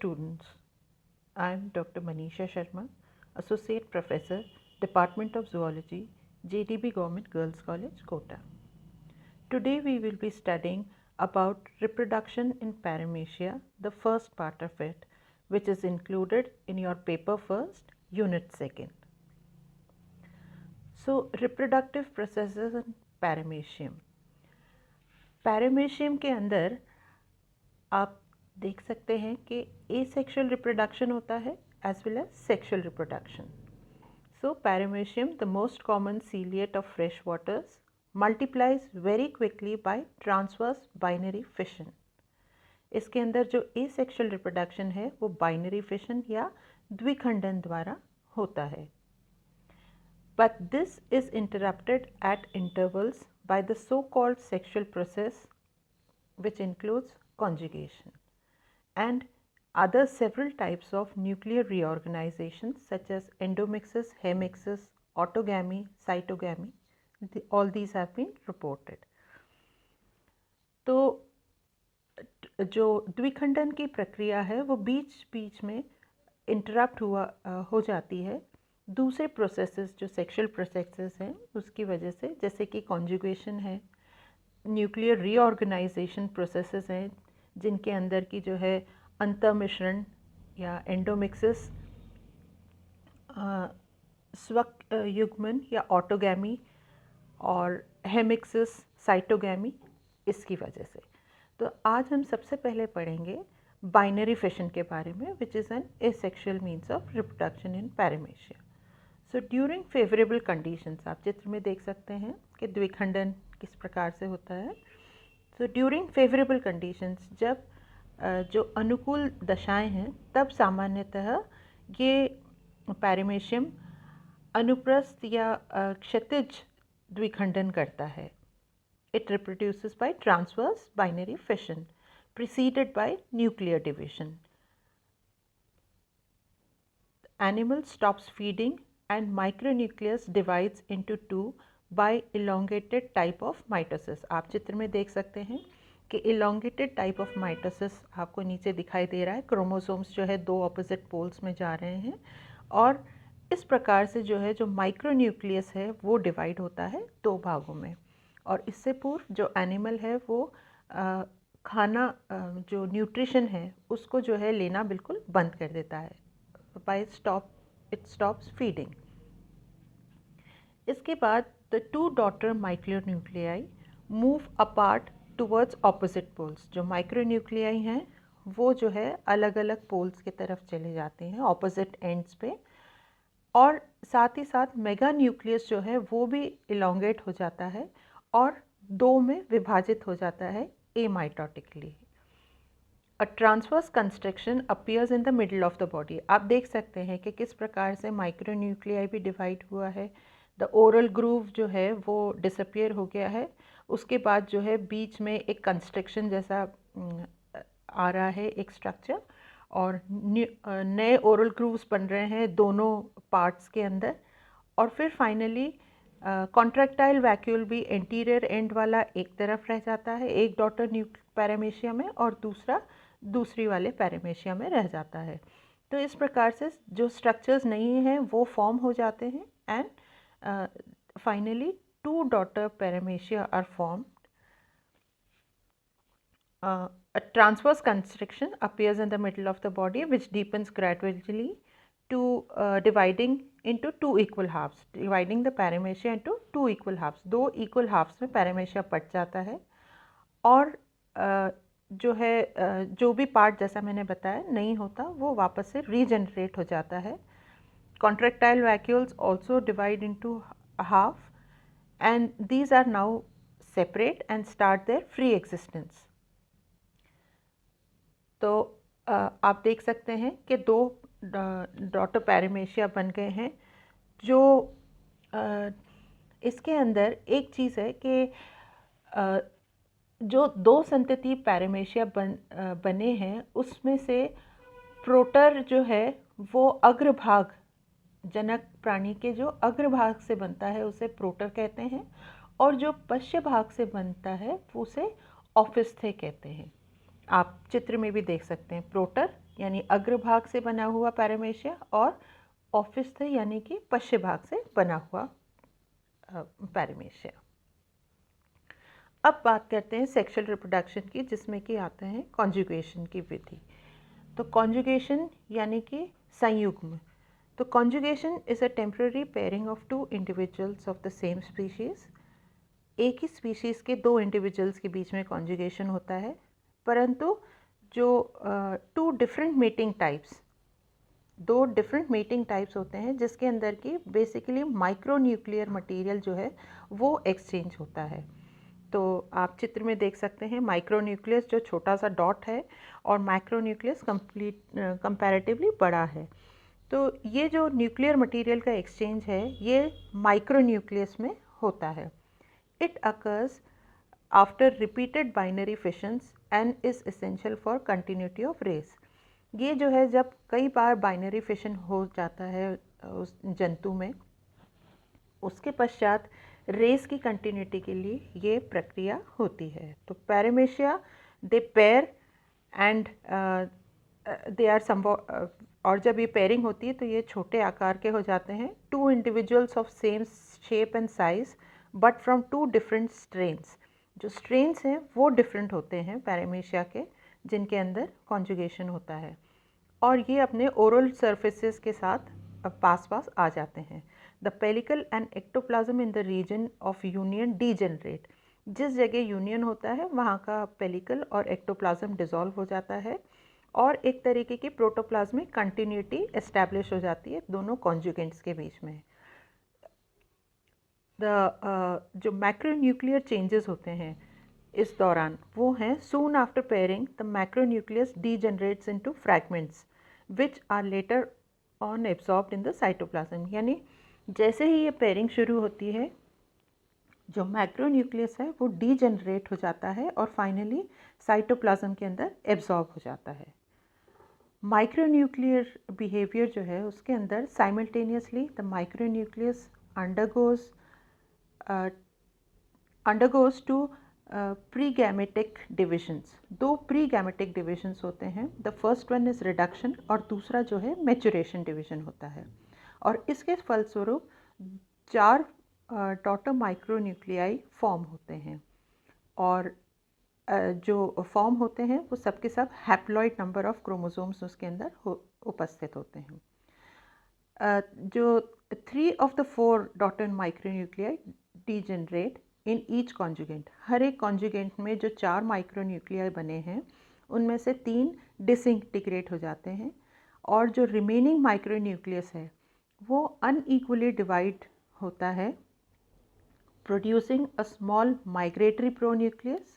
students, I am Dr. Manisha Sharma, Associate Professor, Department of Zoology, JDB Government Girls College, Kota. Today we will be studying about reproduction in Paramecia, the first part of it, which is included in your paper first, unit second. So, reproductive processes in Paramecium. Paramecium के अंदर आप देख सकते हैं कि asexual reproduction होता है as well as sexual reproduction. So Paramecium, the most common ciliate of fresh waters, multiplies very quickly by transverse binary fission. इसके अंदर जो asexual reproduction है वो binary fission या द्विखंडन द्वारा होता है. But this is interrupted at intervals by the so-called sexual process, which includes conjugation and other several types of nuclear reorganizations such as endomixis, hemixis, autogamy, cytogamy. All these have been reported. तो जो द्विखंडन की प्रक्रिया है वो बीच बीच में interrupt हो जाती है दूसरे प्रोसेसेस जो सेक्सुअल प्रोसेसेस हैं उसकी वजह से, जैसे कि कॉन्जुगेशन है, न्यूक्लियर रीऑर्गेनाइजेशन प्रोसेसेस हैं जिनके अंदर की जो है अंतर्मिश्रण या एंडोमिक्सिस, स्वक युग्मन या ऑटोगैमी और हेमिक्सिस, साइटोगैमी, इसकी वजह से. तो आज हम सबसे पहले पढ़ेंगे बाइनरी फिशन के बारे में, which is an asexual means of reproduction in paramecia. So during favourable conditions, आप चित्र में देख सकते हैं कि द्विखंडन किस प्रकार से होता है. सो ड्यूरिंग फेवरेबल कंडीशंस, जब जो अनुकूल दशाएं हैं तब सामान्यतः ये पैरामेशियम अनुप्रस्थ या क्षैतिज द्विखंडन करता है. It reproduces by transverse binary fission preceded by nuclear division. Animal stops feeding and micronucleus divides into two by elongated type of mitosis. आप चित्र में देख सकते हैं कि elongated type of mitosis आपको नीचे दिखाई दे रहा है. क्रोमोसोम्स जो है दो ऑपोजिट पोल्स में जा रहे हैं और इस प्रकार से जो है जो माइक्रोन्यूक्लियस है वो डिवाइड होता है दो भागों में. और इससे पूर्व जो एनिमल है वो खाना, जो न्यूट्रिशन है उसको जो है लेना बिल्कुल बंद कर देता है. It stops feeding. इसके बाद the two daughter micronuclei move apart towards opposite poles. जो माइक्रोन्यूक्लियाई हैं वो जो है अलग अलग पोल्स की तरफ चले जाते हैं, ऑपोजिट एंड्स पे. और साथ ही साथ मेगा न्यूक्लियस जो है वो भी इलोंगेट हो जाता है और दो में विभाजित हो जाता है amitotically. A transverse constriction appears in the middle of the body. आप देख सकते हैं कि किस प्रकार से माइक्रोन्यूक्लियाई भी डिवाइड हुआ है. द ओरल ग्रूव जो है वो डिसअपियर हो गया है. उसके बाद जो है बीच में एक कंस्ट्रक्शन जैसा आ रहा है, एक स्ट्रक्चर, और नए ओरल ग्रूव्स बन रहे हैं दोनों पार्ट्स के अंदर. और फिर फाइनली कॉन्ट्रैक्टाइल वैक्यूल भी एंटीरियर एंड वाला एक तरफ रह जाता है एक डॉटर पैरामेशिया में और दूसरा दूसरी वाले पैरामेशिया में रह जाता है. तो इस प्रकार से जो स्ट्रक्चर्स नहीं हैं वो फॉर्म हो जाते हैं and finally two daughter paramecia are formed. A transverse constriction appears in the middle of the body which deepens gradually to dividing into two equal halves, dividing the paramecia into two equal halves. दो equal halves में paramecia पट जाता है और जो है जो भी पार्ट जैसा मैंने बताया नहीं होता वो वापस से रीजनरेट हो जाता है. Contractile vacuoles also divide into half and these are now separate and start their free existence. तो आप देख सकते हैं कि दो डॉटर पैरामेशिया बन गए हैं. जो इसके अंदर एक चीज़ है कि जो दो संतति पैरामेशिया बने हैं उसमें से प्रोटर जो है वो अग्रभाग, जनक प्राणी के जो अग्रभाग से बनता है उसे प्रोटर कहते हैं और जो पश्च भाग से बनता है उसे ऑफिस्थे कहते हैं. आप चित्र में भी देख सकते हैं प्रोटर यानी अग्रभाग से बना हुआ पैरामेशिया और ऑफिस्थ यानी कि पश्च भाग से बना हुआ पैरामेशिया। अब बात करते हैं सेक्सुअल रिप्रोडक्शन की, जिसमें कि आते हैं कॉन्जुगेशन की विधि। तो कॉन्जुगेशन यानी कि संयुग्म। तो conjugation is a temporary pairing of two individuals of the same species. एक ही स्पीशीज़ के दो इंडिविजुअल्स के बीच में कॉन्जुगेशन होता है, परंतु जो दो डिफरेंट मेटिंग टाइप्स होते हैं, जिसके अंदर की बेसिकली माइक्रोन्यूक्लियर मटेरियल जो है वो एक्सचेंज होता है। तो आप चित्र में देख सकते हैं माइक्रोन्यूक्लियस जो छोटा सा डॉट है और मैक्रोन्यूक्लियस कंपैरेटिवली बड़ा है। तो ये जो न्यूक्लियर मटेरियल का एक्सचेंज है ये माइक्रोन्यूक्लियस में होता है। It occurs after repeated binary fissions and is essential for continuity of race. ये जो है जब कई बार बाइनरी फिशन हो जाता है उस जंतु में, उसके पश्चात रेस की कंटिन्यूटी के लिए ये प्रक्रिया होती है। तो पैरामेशिया दे पेयर एंड दे आर और जब ये पेयरिंग होती है तो ये छोटे आकार के हो जाते हैं। Two individuals of same shape and size but from two different strains. जो स्ट्रेन्स हैं वो डिफरेंट होते हैं पैरामेशिया के, जिनके अंदर कॉन्जुगेशन होता है, और ये अपने ओरल सर्फेसेस के साथ पास आ जाते हैं। The pellicle and ectoplasm in the region of union degenerate. जिस जगह यूनियन होता है वहाँ का पेलिकल और एक्टोप्लाज्म डिसॉल्व हो जाता है और एक तरीके की प्रोटोप्लाज्मिक कंटिन्यूटी एस्टैब्लिश हो जाती है दोनों कॉन्जुगेंट्स के बीच में। जो मैक्रोन्यूक्लियर चेंजेस होते हैं इस दौरान वो हैं soon after pairing the macronucleus degenerates into fragments which are later on absorbed in the cytoplasm. यानी जैसे ही ये पेयरिंग शुरू होती है जो मैक्रोन्यूक्लियस है वो डीजेनरेट हो जाता है और फाइनली साइटोप्लाज्म के अंदर एब्जॉर्ब हो जाता है। माइक्रोन्यूक्लियर बिहेवियर जो है उसके अंदर simultaneously the micronucleus undergoes two pregametic divisions. दो प्रीगैमेटिक डिविजन्स होते हैं। The first one is reduction और दूसरा जो है मैचुरेशन डिवीजन होता है, और इसके फलस्वरूप 4 डॉटर माइक्रोन्यूक्लियाई फॉर्म होते हैं, और जो फॉर्म होते हैं वो सबके सब हैप्लॉइड नंबर ऑफ क्रोमोसोम्स उसके अंदर उपस्थित होते हैं। जो 3 of the 4 daughter micronuclei degenerate in each conjugant. हर एक कॉन्जुगेंट में जो 4 माइक्रोन्यूक्लियाई बने हैं उनमें से 3 डिसइंटीग्रेट हो जाते हैं, और जो रिमेनिंग माइक्रोन्यूक्लियस है वो अनइक्वली डिवाइड होता है, producing a small migratory pronucleus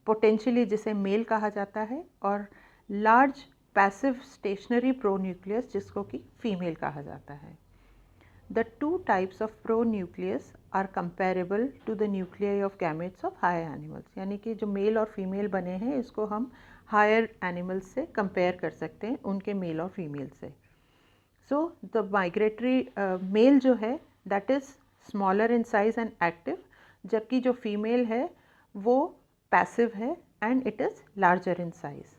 potentially, जिसे मेल कहा जाता है, और लार्ज पैसिव स्टेशनरी प्रोन्यूक्लियस जिसको कि फीमेल कहा जाता है। The two types of pronucleus are comparable to the nuclei of gametes of higher animals। यानी कि जो मेल और फीमेल बने हैं इसको हम हायर एनिमल्स से कंपेयर कर सकते हैं, उनके मेल और फीमेल से। सो द माइग्रेटरी मेल जो है that is smaller in size and active, जबकि जो फीमेल है वो पैसिव है and it is larger in size.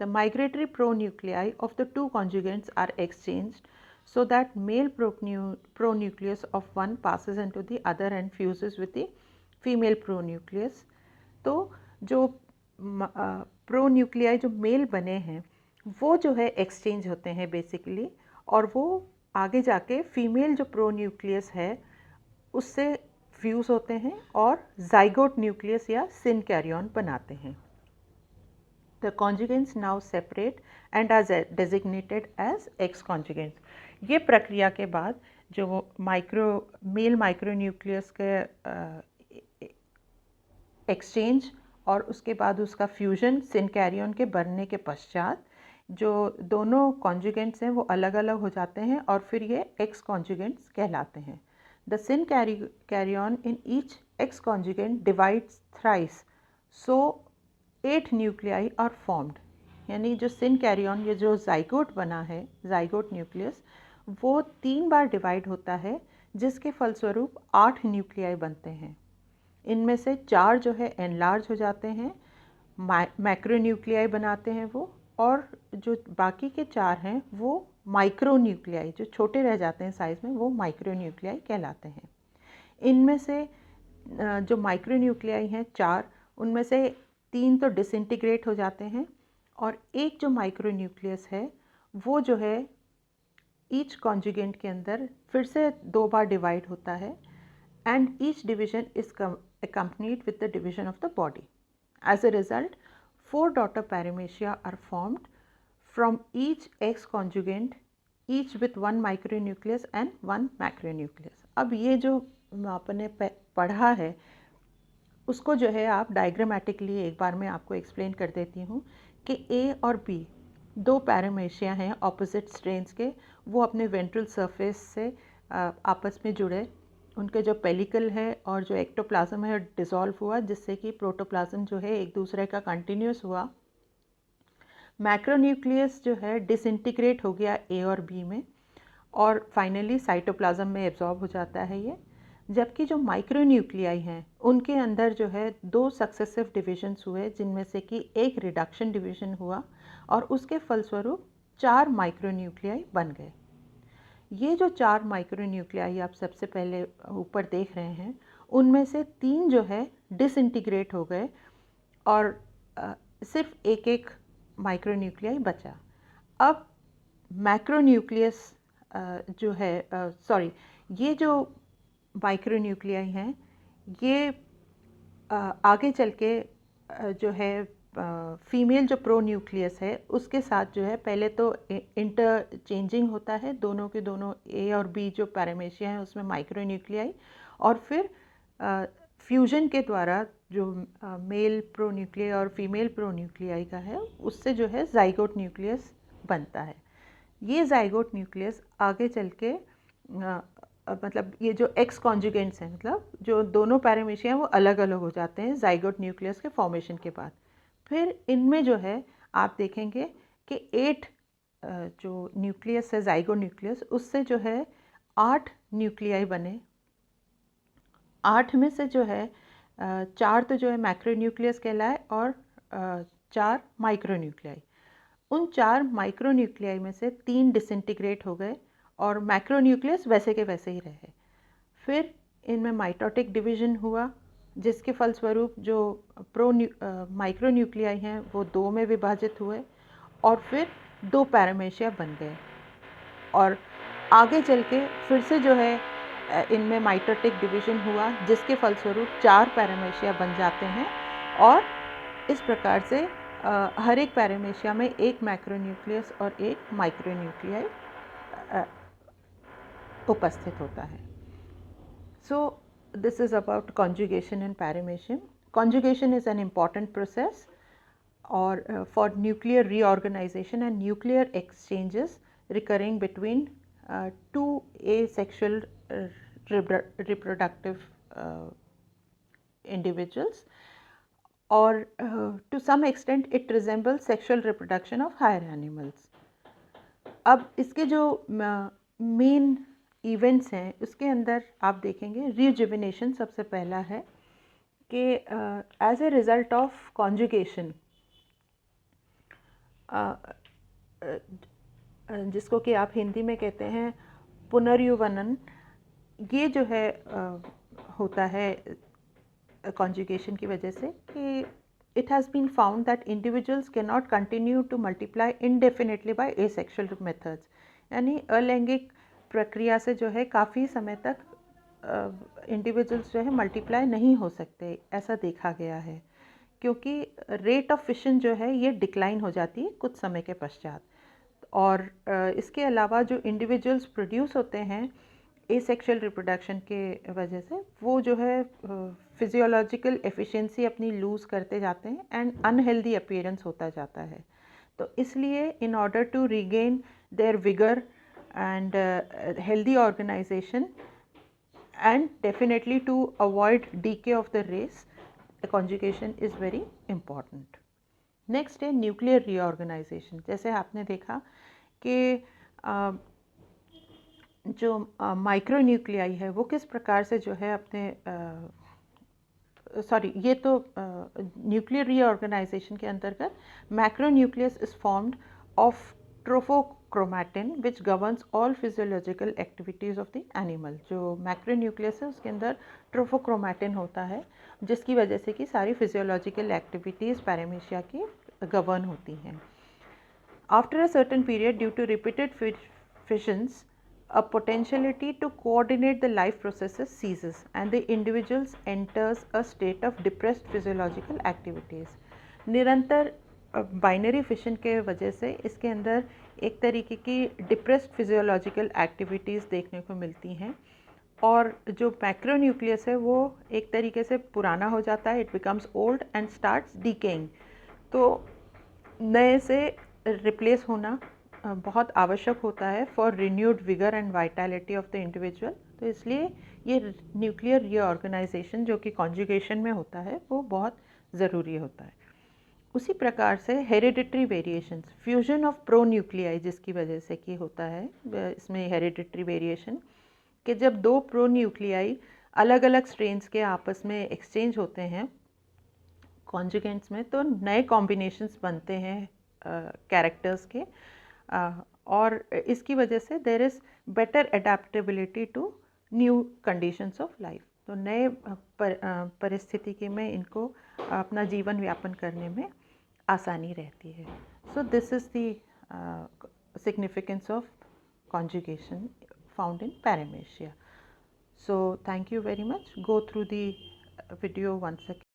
The migratory pronuclei of the two conjugates are exchanged so that male pronucleus of one passes into the other and fuses with the female pronucleus। तो जो pronuclei जो mail बने हैं वो जो है exchange होते हैं बेसिकली, और वो आगे जाके फीमेल जो प्रोन्यूक्लियस है उससे फ्यूज़ होते हैं और जाइगोट न्यूक्लियस या सिनकैरियन बनाते हैं। The conjugates now separate and are designated as X conjugates। ये प्रक्रिया के बाद जो मेल माइक्रोन्यूक्लियस के एक्सचेंज और उसके बाद उसका फ्यूजन सिनकैरियन के बनने के पश्चात जो दोनों कॉन्जुगेंट्स हैं वो अलग अलग हो जाते हैं और फिर ये एक्स कॉन्जुगेंट्स कहलाते हैं। The synkaryon in each ex conjugant divides thrice, so 8 nuclei are formed. यानी जो सिनकैरियन, ये जो जाइगोट बना है, जाइगोट न्यूक्लियस, वो 3 बार डिवाइड होता है जिसके फलस्वरूप 8 न्यूक्लियाई बनते हैं। इनमें से 4 जो है एनलार्ज हो जाते हैं, मैक्रोन्यूक्लियाई बनाते हैं वो, और जो बाकी के 4 हैं वो माइक्रोन्यूक्लियाई, जो छोटे रह जाते हैं साइज़ में, वो माइक्रोन्यूक्लियाई कहलाते हैं। इनमें से जो माइक्रोन्यूक्लियाई हैं 4, उनमें से 3 तो डिसइंटीग्रेट हो जाते हैं और एक जो माइक्रोन्यूक्लियस है वो जो है ईच कॉन्जुगेंट के अंदर फिर से 2 बार डिवाइड होता है and each division is accompanied with the division of the body. As a result, 4 daughter paramecia are formed from each X conjugant, each with 1 micronucleus and 1 macronucleus. अब ये जो आपने पढ़ा है उसको जो है आप डायग्रामेटिकली एक बार मैं आपको एक्सप्लेन कर देती हूँ कि A और B 2 पैरामेशिया हैं ऑपोजिट स्ट्रेन्स के, वो अपने वेंट्रल सरफेस से आपस में जुड़े, उनके जो पेलिकल है और जो एक्टोप्लाज्म है डिसॉल्व हुआ, जिससे कि प्रोटोप्लाज्म जो है एक दूसरे का कंटिन्यूस हुआ। मैक्रोन्यूक्लियस जो है डिसइंटीग्रेट हो गया ए और बी में और फाइनली साइटोप्लाज्म में एब्जॉर्ब हो जाता है ये। जबकि जो माइक्रोन्यूक्लियाई हैं उनके अंदर जो है 2 सक्सेसिव डिविजन्स हुए, जिनमें से कि एक रिडक्शन डिवीजन हुआ और उसके फलस्वरूप 4 माइक्रोन्यूक्लियाई बन गए। ये जो 4 माइक्रोन्यूक्लियाई आप सबसे पहले ऊपर देख रहे हैं, उनमें से 3 जो है डिसइंटीग्रेट हो गए और सिर्फ एक माइक्रोन्यूक्लियाई बचा। अब मैक्रोन्यूक्लियस जो है ये जो माइक्रोन्यूक्लियाई हैं ये आगे चल के जो है फीमेल जो प्रोन्यूक्लियस है उसके साथ जो है पहले तो इंटरचेंजिंग होता है, दोनों के दोनों ए और बी जो पैरामेशिया हैं उसमें माइक्रोन्यूक्लियाई, और फिर फ्यूजन के द्वारा जो मेल प्रोन्यूक्लियाई और फीमेल प्रोन्यूक्लियाई का है उससे जो है जाइगोट न्यूक्लियस बनता है। ये जाइगोट न्यूक्लियस आगे चल के मतलब ये जो एक्स कॉन्जुगेंट्स हैं, मतलब जो दोनों पैरामेशिया हैं वो अलग अलग हो जाते हैं जाइगोट न्यूक्लियस के फॉर्मेशन के बाद। फिर इनमें जो है आप देखेंगे कि 8 जो न्यूक्लियस है जाइगोट न्यूक्लियस, उससे जो है 8 न्यूक्लियाई बने। 8 में से जो है 4 तो जो है मैक्रोन्यूक्लियस कहलाए और 4 माइक्रोन्यूक्लियाई। उन 4 माइक्रोन्यूक्लियाई में से 3 डिसइंटीग्रेट हो गए और मैक्रोन्यूक्लियस वैसे के वैसे ही रहे। फिर इनमें माइटोटिक डिवीजन हुआ, जिसके फलस्वरूप जो माइक्रोन्यूक्लियाई हैं वो 2 में विभाजित हुए और फिर 2 पैरामेशिया बन गए। और आगे चल के फिर से जो है इनमें माइटोटिक डिवीजन हुआ, जिसके फलस्वरूप 4 पैरामेशिया बन जाते हैं और इस प्रकार से हर एक पैरामेशिया में एक मैक्रोन्यूक्लियस और एक माइक्रोन्यूक्लियाई उपस्थित होता है। So this is about conjugation in paramecium. Conjugation is an important process or for nuclear reorganization and nuclear exchanges recurring between 2 asexual reproductive individuals, or to some extent it resembles sexual reproduction of higher animals. अब इसके जो main events हैं उसके अंदर आप देखेंगे rejuvenation सबसे पहला है कि as a result of conjugation, जिसको कि आप हिंदी में कहते हैं पुनर्युवनन, ये जो है होता है कॉन्जुगेशन की वजह से कि it has been found that individuals cannot continue to multiply indefinitely by asexual methods, यानी अलैंगिक प्रक्रिया से जो है काफ़ी समय तक इंडिविजुअल्स जो है मल्टीप्लाई नहीं हो सकते, ऐसा देखा गया है, क्योंकि रेट ऑफ फिशन जो है ये डिक्लाइन हो जाती है कुछ समय के पश्चात। और इसके अलावा जो इंडिविजुअल्स प्रोड्यूस होते हैं एसेक्सुअल रिप्रोडक्शन के वजह से, वो जो है फिजियोलॉजिकल एफिशिएंसी अपनी लूज़ करते जाते हैं एंड अनहेल्दी अपीयरेंस होता जाता है। तो इसलिए in order to regain their vigour and healthy organisation and definitely to avoid decay of the race, conjugation is very important. Next है न्यूक्लियर रीऑर्गेनाइजेशन। जैसे आपने देखा कि जो माइक्रोन्यूक्लियाई है वो किस प्रकार से जो है अपने सॉरी, ये तो न्यूक्लियर रीऑर्गेनाइजेशन के अंतर्गत macronucleus is formed of trophochromatin which governs all physiological activities of the animal. जो मैक्रोन्यूक्लियस है उसके अंदर ट्रोफोक्रोमैटिन होता है, जिसकी वजह से कि सारी फिजियोलॉजिकल एक्टिविटीज़ पैरामीशिया की गवर्न होती हैं। After a certain period, due to repeated fissions, a potentiality to coordinate the life processes ceases and the individual enters a state of depressed physiological activities. निरंतर बाइनरी फिशन के वजह से इसके अंदर एक तरीके की डिप्रेस्ड फिजियोलॉजिकल एक्टिविटीज़ देखने को मिलती हैं, और जो मैक्रोन्यूक्लियस है वो एक तरीके से पुराना हो जाता है, it becomes old and starts decaying. तो नए से रिप्लेस होना बहुत आवश्यक होता है for renewed vigour and vitality of the individual. तो इसलिए ये न्यूक्लियर रीऑर्गेनाइजेशन जो कि कॉन्जुगेशन में होता है वो बहुत ज़रूरी होता है। उसी प्रकार से hereditary variations, fusion of pro nuclei जिसकी वजह से कि होता है, इसमें हेरिडिटरी वेरिएशन कि जब दो प्रो न्यूक्लियाई अलग अलग स्ट्रेन्स के आपस में एक्सचेंज होते हैं कॉन्जुगेंट्स में, तो नए कॉम्बिनेशंस बनते हैं कैरेक्टर्स के, और इसकी वजह से there is better adaptability to new conditions of life. तो नए परिस्थिति में इनको अपना जीवन व्यापन करने में आसानी रहती है। So this is the significance of conjugation found in paramecia. So thank you very much. Go through the video once again.